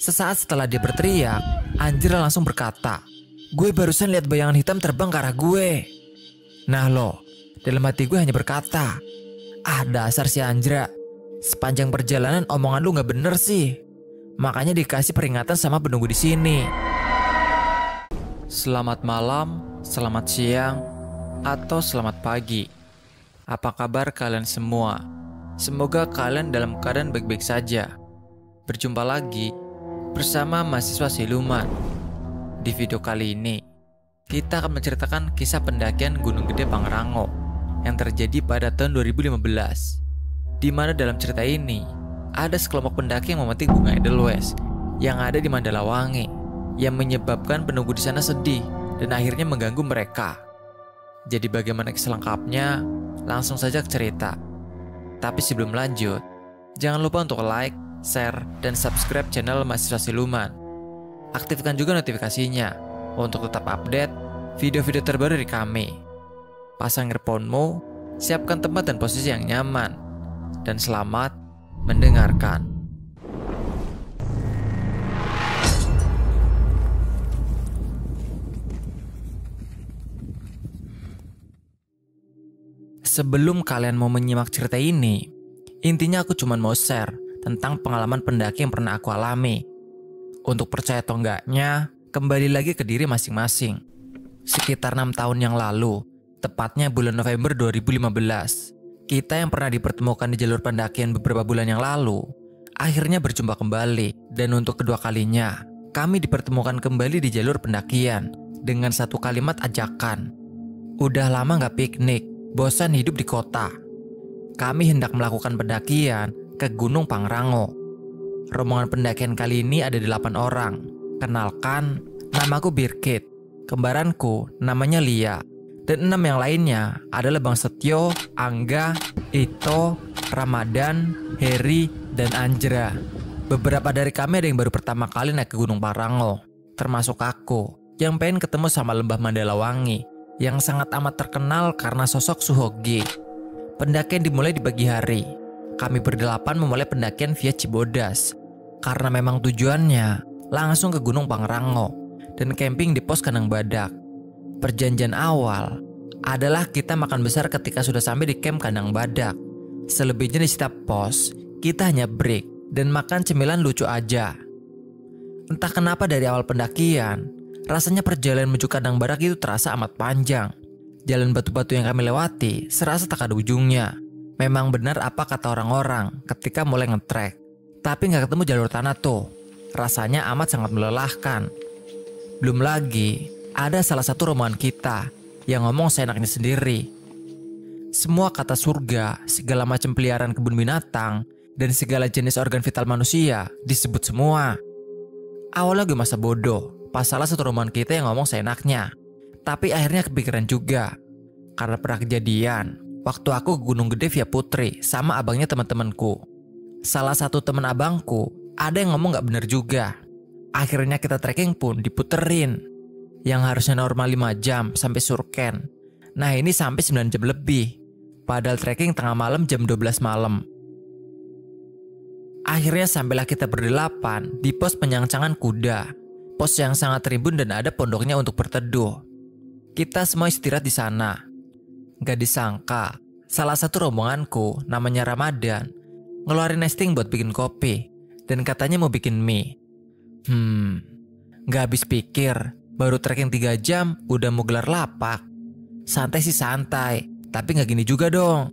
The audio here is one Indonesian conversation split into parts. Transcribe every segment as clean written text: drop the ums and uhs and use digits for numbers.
Sesaat setelah dia berteriak, Anjra langsung berkata, "Gue barusan lihat bayangan hitam terbang ke arah gue." Nah lo, dalam hati gue hanya berkata, dasar si Anjra. Sepanjang perjalanan omongan lu gak bener sih. Makanya dikasih peringatan sama penunggu di sini. Selamat malam, selamat siang, atau selamat pagi. Apa kabar kalian semua? Semoga kalian dalam keadaan baik-baik saja. Berjumpa lagi bersama mahasiswa Siluman. Di video kali ini, kita akan menceritakan kisah pendakian Gunung Gede Pangrango yang terjadi pada tahun 2015. Di mana dalam cerita ini, ada sekelompok pendaki yang memetik bunga Edelweiss yang ada di Mandalawangi, yang menyebabkan penunggu di sana sedih dan akhirnya mengganggu mereka. Jadi bagaimana kisah lengkapnya? Langsung saja ke cerita. Tapi sebelum lanjut, jangan lupa untuk like, share, dan subscribe channel Mahasiswa Siluman. Aktifkan juga notifikasinya untuk tetap update video-video terbaru dari kami. Pasang earphone-mu, siapkan tempat dan posisi yang nyaman, dan selamat mendengarkan. Sebelum kalian mau menyimak cerita ini, intinya aku cuma mau share tentang pengalaman pendaki yang pernah aku alami. Untuk percaya atau enggaknya, kembali lagi ke diri masing-masing. Sekitar 6 tahun yang lalu, tepatnya bulan November 2015, kita yang pernah dipertemukan di jalur pendakian beberapa bulan yang lalu, akhirnya berjumpa kembali. Dan untuk kedua kalinya, kami dipertemukan kembali di jalur pendakian dengan satu kalimat ajakan. Udah lama gak piknik, bosan hidup di kota. Kami hendak melakukan pendakian ke Gunung Pangrango. Rombongan pendakian kali ini ada 8 orang. Kenalkan, namaku Birkit, kembaranku namanya Lia, dan 6 yang lainnya adalah Bang Setio, Angga, Ito, Ramadan, Heri, dan Anjra. Beberapa dari kami ada yang baru pertama kali naik ke Gunung Pangrango, termasuk aku yang pengen ketemu sama Lembah Mandalawangi yang sangat amat terkenal karena sosok Suhoge. Pendakian dimulai di pagi hari. Kami berdelapan memulai pendakian via Cibodas karena memang tujuannya langsung ke Gunung Pangrango dan camping di pos Kandang Badak. Perjanjian awal adalah kita makan besar ketika sudah sampai di camp Kandang Badak. Selebihnya di setiap pos, kita hanya break dan makan cemilan lucu aja. Entah kenapa dari awal pendakian, rasanya perjalanan menuju Kandang Badak itu terasa amat panjang. Jalan batu-batu yang kami lewati serasa tak ada ujungnya. Memang benar apa kata orang-orang ketika mulai nge-trek. Tapi gak ketemu jalur tanah tuh. Rasanya amat sangat melelahkan. Belum lagi, ada salah satu rombongan kita yang ngomong seenaknya sendiri. Semua kata surga, segala macam peliharaan kebun binatang, dan segala jenis organ vital manusia disebut semua. Awalnya gue masa bodoh pas salah satu rombongan kita yang ngomong seenaknya. Tapi akhirnya kepikiran juga. Karena pernah kejadian waktu aku ke Gunung Gede via Putri sama abangnya teman-temanku. Salah satu teman abangku ada yang ngomong gak bener juga. Akhirnya kita trekking pun diputerin. Yang harusnya normal 5 jam sampai Surken. Nah ini sampai 9 jam lebih. Padahal trekking tengah malam jam 12 malam. Akhirnya sampailah kita berdelapan di pos penyangcangan kuda. Pos yang sangat rimbun dan ada pondoknya untuk berteduh. Kita semua istirahat di sana. Gak disangka, salah satu rombonganku namanya Ramadan ngeluarin nesting buat bikin kopi dan katanya mau bikin mie. Gak habis pikir, baru trekking 3 jam udah mau gelar lapak. Santai sih santai, tapi gak gini juga dong.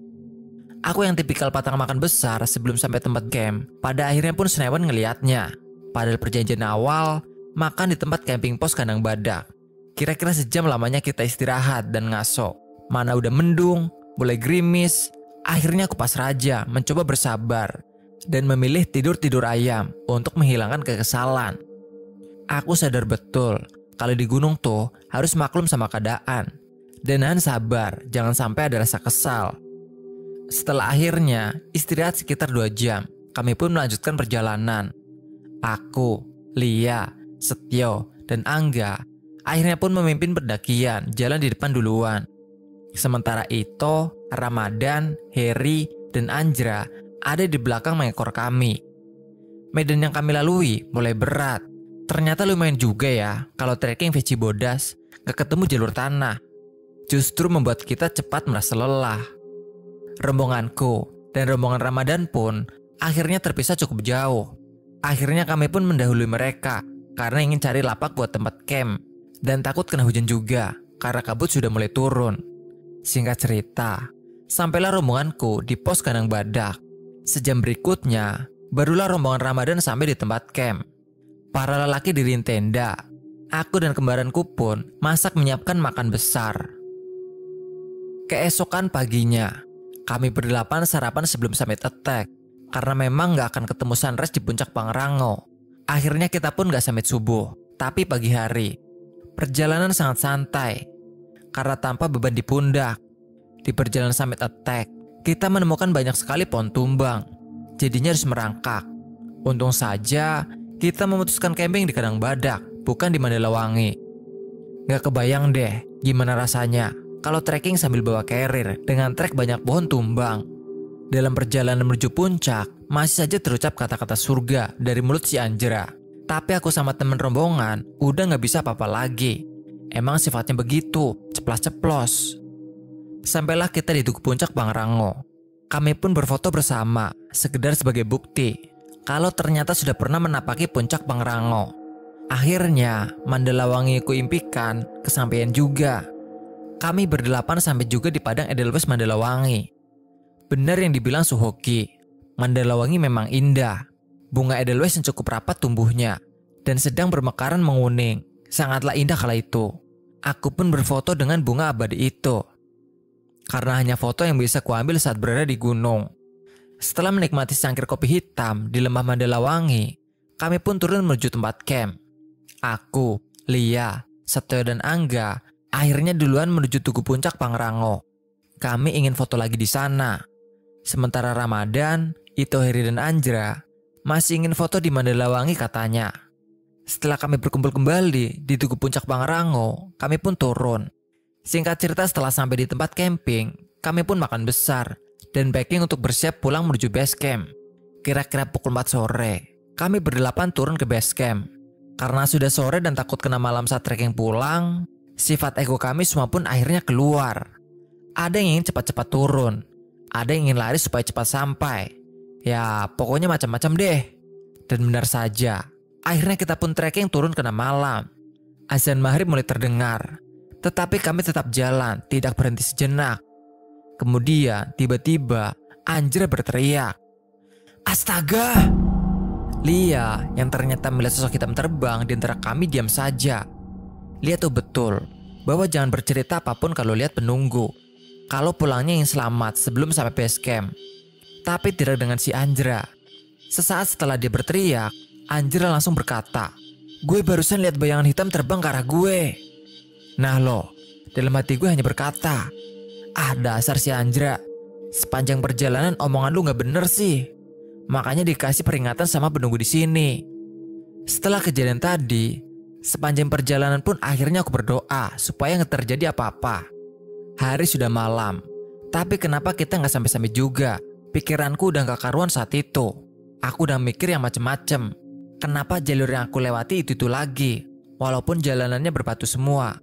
Aku yang tipikal patang makan besar sebelum sampai tempat camp, pada akhirnya pun senewan ngeliatnya. Padahal perjanjian awal, makan di tempat camping pos Kandang Badak. Kira-kira sejam lamanya kita istirahat dan ngaso. Mana udah mendung, mulai gerimis. Akhirnya aku pasrah aja mencoba bersabar dan memilih tidur-tidur ayam untuk menghilangkan kekesalan. Aku sadar betul kalau di gunung tuh harus maklum sama keadaan dan nahan sabar, jangan sampai ada rasa kesal. Setelah akhirnya istirahat sekitar 2 jam, kami pun melanjutkan perjalanan. Aku, Lia, Setio, dan Angga akhirnya pun memimpin pendakian jalan di depan duluan. Sementara Ito, Ramadan, Heri, dan Anjra ada di belakang mengekor kami. Medan yang kami lalui mulai berat. Ternyata lumayan juga ya kalau trekking Veci Bodas gak ketemu jalur tanah. Justru membuat kita cepat merasa lelah. Rombonganku dan rombongan Ramadan pun akhirnya terpisah cukup jauh. Akhirnya kami pun mendahului mereka karena ingin cari lapak buat tempat camp. Dan takut kena hujan juga karena kabut sudah mulai turun. Singkat cerita, sampailah rombonganku di pos kandang badak. Sejam berikutnya, barulah rombongan Ramadan sampai di tempat camp. Para lelaki diriin tenda. Aku dan kembaranku pun masak menyiapkan makan besar. Keesokan paginya, kami berdelapan sarapan sebelum summit attack. Karena memang gak akan ketemu sunrise di puncak Pangrango. Akhirnya kita pun gak summit subuh, tapi pagi hari. Perjalanan sangat santai, karena tanpa beban di pundak. Di perjalanan summit attack, kita menemukan banyak sekali pohon tumbang. Jadinya harus merangkak. Untung saja, kita memutuskan camping di kandang badak, bukan di Mandalawangi. Gak kebayang deh gimana rasanya kalau trekking sambil bawa carrier dengan trek banyak pohon tumbang. Dalam perjalanan menuju puncak, masih saja terucap kata-kata surga dari mulut si Anjra. Tapi aku sama temen rombongan udah gak bisa apa-apa lagi. Emang sifatnya begitu, ceplas-ceplos. Sampailah kita di Tugu Puncak Pangrango. Kami pun berfoto bersama, sekedar sebagai bukti kalau ternyata sudah pernah menapaki puncak Pangrango. Akhirnya, Mandalawangi ku impikan kesampaian juga. Kami berdelapan sampai juga di Padang Edelweiss Mandalawangi. Benar yang dibilang Suhoki, Mandalawangi memang indah. Bunga Edelweiss yang cukup rapat tumbuhnya dan sedang bermekaran menguning. Sangatlah indah kala itu. Aku pun berfoto dengan bunga abadi itu. Karena hanya foto yang bisa kuambil saat berada di gunung. Setelah menikmati secangkir kopi hitam di lembah Mandalawangi, kami pun turun menuju tempat camp. Aku, Lia, Setio dan Angga akhirnya duluan menuju Tugu Puncak Pangrango. Kami ingin foto lagi di sana. Sementara Ramadan, Ito, Heri dan Anjra masih ingin foto di Mandalawangi katanya. Setelah kami berkumpul kembali di Tugu Puncak Pangrango, kami pun turun. Singkat cerita, setelah sampai di tempat camping, kami pun makan besar dan packing untuk bersiap pulang menuju base camp. Kira-kira pukul 4 sore, kami berdelapan turun ke base camp. Karena sudah sore dan takut kena malam saat trekking pulang, sifat ego kami semua pun akhirnya keluar. Ada yang ingin cepat-cepat turun, ada yang ingin lari supaya cepat sampai. Ya, pokoknya macam-macam deh. Dan benar saja, akhirnya kita pun trekking turun kena malam. Azan maghrib mulai terdengar. Tetapi kami tetap jalan, tidak berhenti sejenak. Kemudian tiba-tiba Anjra berteriak, "Astaga!" Lia yang ternyata melihat sosok hitam terbang di antara kami diam saja. Lia tahu betul bahwa jangan bercerita apapun kalau lihat penunggu. Kalau pulangnya ingin selamat sebelum sampai base camp. Tapi tidak dengan si Anjra. Sesaat setelah dia berteriak, Anjra langsung berkata, "Gue barusan lihat bayangan hitam terbang ke arah gue." Nah loh, dalam hati gue hanya berkata, "Ah, dasar si Anjra. Sepanjang perjalanan omongan lu gak bener sih. Makanya dikasih peringatan sama penunggu di sini." Setelah kejadian tadi, sepanjang perjalanan pun akhirnya aku berdoa supaya gak terjadi apa-apa. Hari sudah malam, tapi kenapa kita gak sampai-sampai juga? Pikiranku udah gak karuan saat itu. Aku udah mikir yang macem-macem. Kenapa jalur yang aku lewati itu lagi? Walaupun jalanannya berbatu semua.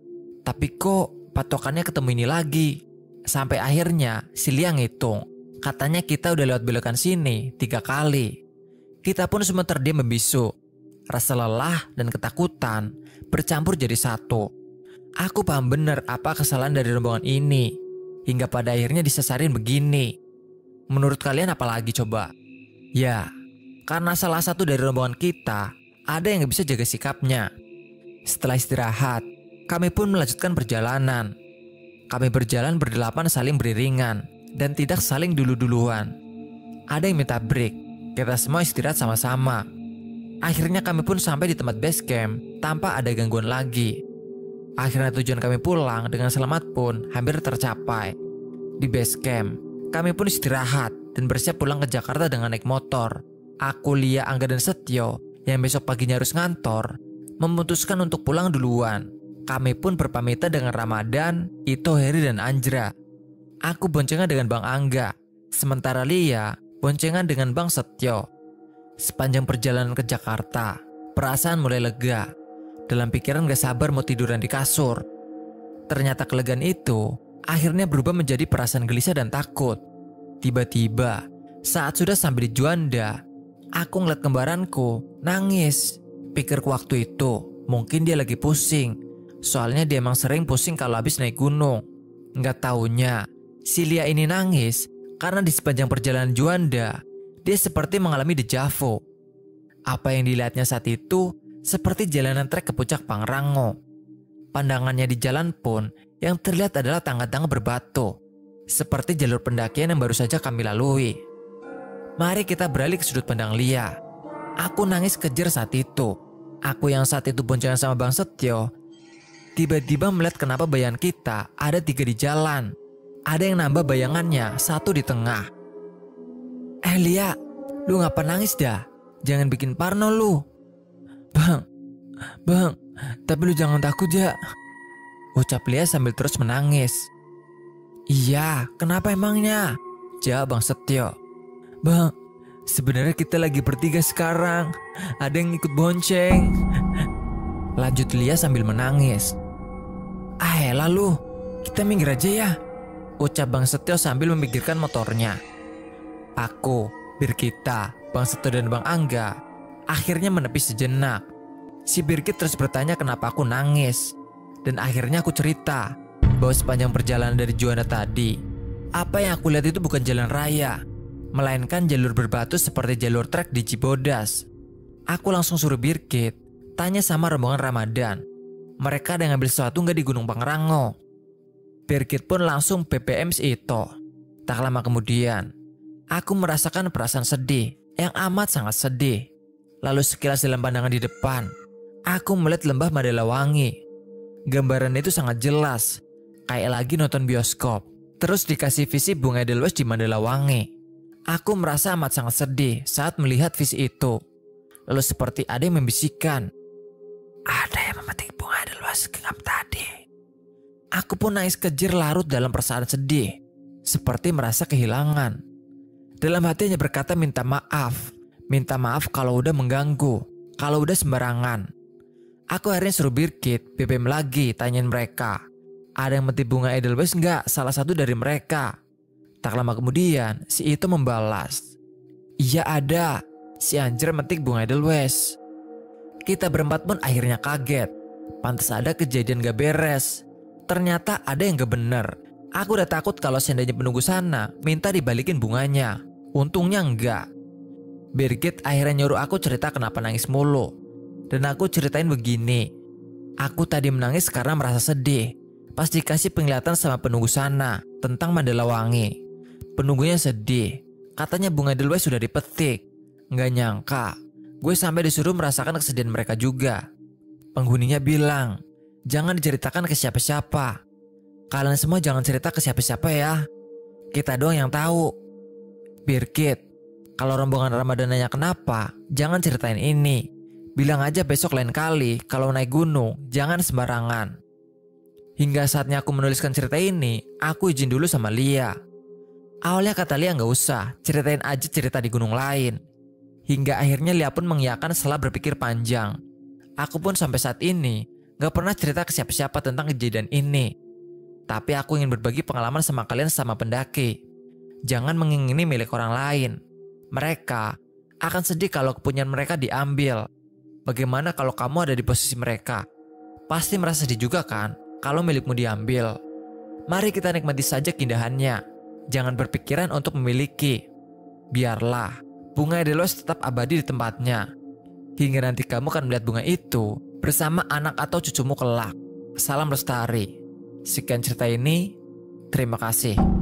Tapi kok patokannya ketemu ini lagi? Sampai akhirnya si Lia ngitung. Katanya kita udah lewat belokan sini 3 kali. Kita pun semua terdiam membisu. Rasa lelah dan ketakutan bercampur jadi satu. Aku paham bener apa kesalahan dari rombongan ini. Hingga pada akhirnya disesarin begini. Menurut kalian apa lagi coba? Ya, karena salah satu dari rombongan kita ada yang gak bisa jaga sikapnya. Setelah istirahat, kami pun melanjutkan perjalanan. Kami berjalan berdelapan saling beriringan dan tidak saling dulu-duluan. Ada yang minta break, kita semua istirahat sama-sama. Akhirnya kami pun sampai di tempat base camp tanpa ada gangguan lagi. Akhirnya tujuan kami pulang dengan selamat pun hampir tercapai. Di base camp, kami pun istirahat dan bersiap pulang ke Jakarta dengan naik motor. Aku, Lia, Angga, dan Setio yang besok paginya harus ngantor memutuskan untuk pulang duluan. Kami pun berpamitan dengan Ramadan, Ito, Heri, dan Anjra. Aku boncengan dengan Bang Angga, sementara Lia boncengan dengan Bang Setio. Sepanjang perjalanan ke Jakarta, perasaan mulai lega. Dalam pikiran gak sabar mau tiduran di kasur. Ternyata kelegaan itu akhirnya berubah menjadi perasaan gelisah dan takut. Tiba-tiba, saat sudah sampai di Juanda, aku ngeliat kembaranku nangis. Pikirku waktu itu, mungkin dia lagi pusing. Soalnya dia emang sering pusing kalau habis naik gunung. Nggak taunya, si Lia ini nangis karena di sepanjang perjalanan Juanda, dia seperti mengalami dejavu. Apa yang dilihatnya saat itu seperti jalanan trek ke puncak Pangrango. Pandangannya di jalan pun yang terlihat adalah tangga-tangga berbatu, seperti jalur pendakian yang baru saja kami lalui. Mari kita beralih ke sudut pandang Lia. Aku nangis kejer saat itu. Aku yang saat itu boncengan sama Bang Setio, tiba-tiba melihat kenapa bayangan kita ada 3 di jalan. Ada yang nambah bayangannya 1 di tengah. Lia, lu ngapa nangis dah? Jangan bikin parno lu. Bang, tapi lu jangan takut ya, ucap Lia sambil terus menangis. Iya, kenapa emangnya? Jawab Bang Setio. Bang, sebenarnya kita lagi bertiga sekarang. Ada yang ikut bonceng. Lanjut Lia sambil menangis. Lalu, kita minggir aja ya, ucap Bang Setio sambil memikirkan motornya. Aku, Birkita, Bang Setio dan Bang Angga akhirnya menepi sejenak. Si Birkit terus bertanya kenapa aku nangis. Dan akhirnya aku cerita bahwa sepanjang perjalanan dari Juanda tadi, apa yang aku lihat itu bukan jalan raya, melainkan jalur berbatu seperti jalur trek di Cibodas. Aku langsung suruh Birkit tanya sama rombongan Ramadan, mereka ada yang ngambil sesuatu nggak di Gunung Pangrango. Birkit pun langsung BBM si Ito. Tak lama kemudian, aku merasakan perasaan sedih yang amat sangat sedih. Lalu sekilas dalam pandangan di depan, aku melihat lembah Mandalawangi. Gambaran itu sangat jelas, kayak lagi nonton bioskop. Terus dikasih visi Bunga Edelweiss di Mandalawangi. Aku merasa amat sangat sedih saat melihat visi itu. Lalu seperti ada yang membisikkan, ada yang memetik bunga Edelweiss genggam tadi. Aku pun nangis kejer larut dalam perasaan sedih, seperti merasa kehilangan. Dalam hati hanya berkata minta maaf kalau udah mengganggu, kalau udah sembarangan. Aku akhirnya suruh Birkit BBM lagi tanyain mereka, ada yang memetik bunga Edelweiss nggak salah satu dari mereka. Tak lama kemudian si itu membalas, iya ada, si anjir metik bunga Edelweiss. Kita berempat pun akhirnya kaget, pantas ada kejadian gak beres. Ternyata ada yang gak bener. Aku udah takut kalau seandainya penunggu sana minta dibalikin bunganya. Untungnya enggak. Birgit akhirnya nyuruh aku cerita kenapa nangis mulu. Dan aku ceritain begini, aku tadi menangis karena merasa sedih pas dikasih penglihatan sama penunggu sana tentang Mandalawangi. Penunggunya sedih, katanya bunga Edelweiss sudah dipetik. Nggak nyangka gue sampai disuruh merasakan kesedihan mereka juga. Penghuninya bilang, jangan diceritakan ke siapa-siapa. Kalian semua jangan cerita ke siapa-siapa ya, kita doang yang tahu. Birgit, kalau rombongan Ramadan nanya kenapa, jangan ceritain ini. Bilang aja besok lain kali kalau naik gunung, jangan sembarangan. Hingga saatnya aku menuliskan cerita ini, aku izin dulu sama Lia. Awalnya kata Lia gak usah, ceritain aja cerita di gunung lain. Hingga akhirnya Lia pun mengiyakan setelah berpikir panjang. Aku pun sampai saat ini gak pernah cerita ke siapa-siapa tentang kejadian ini. Tapi aku ingin berbagi pengalaman sama kalian sama pendaki. Jangan mengingini milik orang lain. Mereka akan sedih kalau kepunyaan mereka diambil. Bagaimana kalau kamu ada di posisi mereka? Pasti merasa sedih juga kan kalau milikmu diambil. Mari kita nikmati saja keindahannya. Jangan berpikiran untuk memiliki. Biarlah bunga Edelweiss tetap abadi di tempatnya. Hingga nanti kamu akan melihat bunga itu bersama anak atau cucumu kelak. Salam lestari. Sekian cerita ini. Terima kasih.